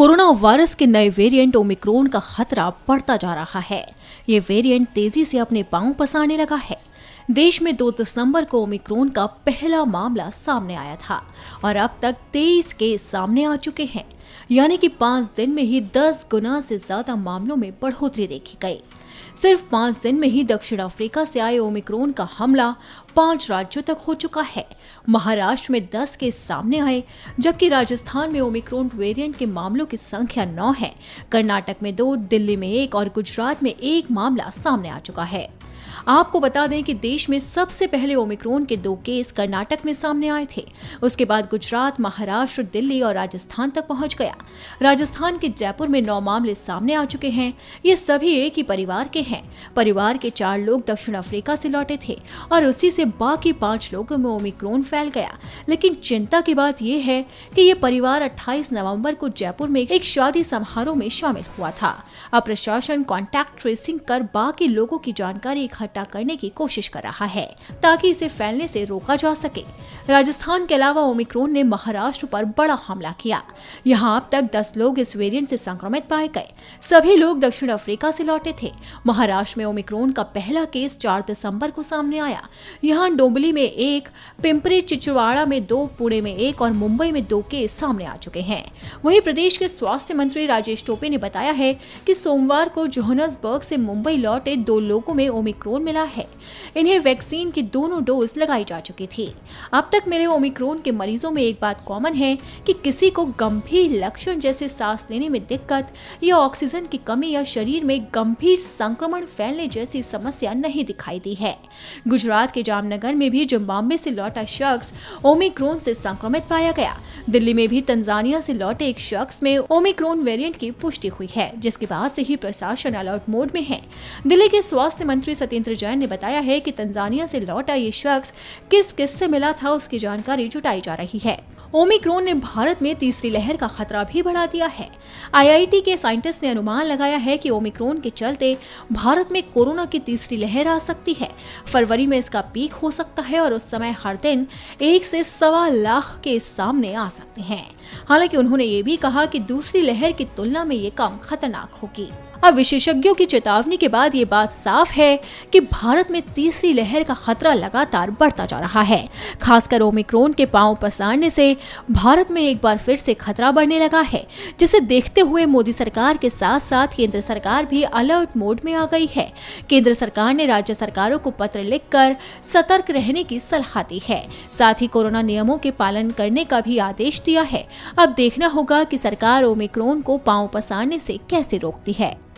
Corona virus के नए variant Omicron का खतरा बढ़ता जा रहा है। ये वेरिएंट तेजी से अपने पांव पसारने लगा है। देश में 2 दिसंबर को ओमिक्रॉन का पहला मामला सामने आया था और अब तक 23 केस सामने आ चुके हैं, यानी कि 5 दिन में ही 10 गुना से ज्यादा मामलों में बढ़ोतरी देखी गई। सिर्फ 5 दिन में ही दक्षिण अफ्रीका से आए ओमिक्रॉन का हमला 5 राज्यों तक हो चुका है। महाराष्ट्र में 10 केस सामने आए, जबकि राजस्थान में ओमिक्रॉन वेरिएंट के मामलों की संख्या 9 है। कर्नाटक में 2, दिल्ली में 1 और गुजरात में 1 मामला सामने आ चुका है। आपको बता दें कि देश में सबसे पहले ओमिक्रॉन के 2 केस कर्नाटक में सामने आए थे। उसके बाद गुजरात, महाराष्ट्र, दिल्ली और राजस्थान तक पहुंच गया। राजस्थान के जयपुर में 9 मामले सामने आ चुके हैं। ये सभी एक ही परिवार के हैं। परिवार के 4 लोग दक्षिण अफ्रीका से लौटे थे और उसी से बाकी 5 लोगों में ओमिक्रॉन फैल गया। लेकिन चिंता की बात यह है कि ये परिवार 28 नवंबर को जयपुर में एक शादी समारोह में शामिल हुआ था। अब प्रशासन कॉन्टैक्ट ट्रेसिंग कर बाकी लोगों की जानकारी इकट्ठा करने की कोशिश कर रहा है ताकि इसे फैलने से रोका जा सके। राजस्थान के अलावा ओमिक्रॉन ने महाराष्ट्र पर बड़ा हमला किया। यहां अब तक 10 लोग इस वेरिएंट से संक्रमित पाए गए। सभी लोग दक्षिण अफ्रीका से लौटे थे। महाराष्ट्र में ओमिक्रॉन का पहला केस 4 दिसंबर को सामने आया। यहां डोंबिवली में 1, पिंपरी चिंचवाड़ा में 2, पुणे में 1 और मुंबई में 2 केस सामने आ चुके हैं। वहीं प्रदेश के स्वास्थ्य मंत्री राजेश टोपे ने बताया है कि सोमवार को जोहान्सबर्ग से मुंबई लौटे 2 लोगों में ओमिक्रॉन मिला है। इन्हें वैक्सीन की दोनों डोज लगाई जा चुकी थी। अब तक मिले ओमिक्रॉन के मरीजों में एक बात कॉमन है कि किसी को गंभीर लक्षण जैसे सांस लेने में दिक्कत या ऑक्सीजन की कमी या शरीर में गंभीर संक्रमण फैलने जैसी समस्या नहीं दिखाई दी है। गुजरात के जामनगर में भी जिम्बाब्वे से लौटा शख्स ओमिक्रॉन से संक्रमित पाया गया। दिल्ली में भी तंजानिया से लौटे एक शख्स में ओमिक्रॉन वेरिएंट की पुष्टि हुई है, जिसके बाद से ही प्रशासन अलर्ट मोड में है। दिल्ली के स्वास्थ्य मंत्री सत्येंद्र जैन ने बताया है कि तंजानिया से लौटा ये शख्स किस से मिला था, उसकी जानकारी जुटाई जा रही है। ओमिक्रॉन ने भारत में तीसरी लहर का खतरा भी बढ़ा दिया है। आईआईटी के साइंटिस्ट ने अनुमान लगाया है कि ओमिक्रॉन के चलते भारत में कोरोना की तीसरी लहर आ सकती है। फरवरी में इसका पीक हो सकता है और उस समय हर दिन 1 से 1.25 लाख केस सामने आ सकते हैं। हालांकि उन्होंने ये भी कहा कि दूसरी लहर की तुलना में ये कम खतरनाक होगी। अब विशेषज्ञों की चेतावनी के बाद ये बात साफ है कि भारत में तीसरी लहर का खतरा लगातार बढ़ता जा रहा है। खासकर ओमिक्रॉन के पांव पसारने से भारत में एक बार फिर से खतरा बढ़ने लगा है, जिसे देखते हुए मोदी सरकार के साथ साथ केंद्र सरकार भी अलर्ट मोड में आ गई है। केंद्र सरकार ने राज्य सरकारों को पत्र लिखकर सतर्क रहने की सलाह दी है। साथ ही कोरोना नियमों के पालन करने का भी आदेश दिया है। अब देखना होगा कि सरकार ओमिक्रॉन को पांव पसारने से कैसे रोकती है।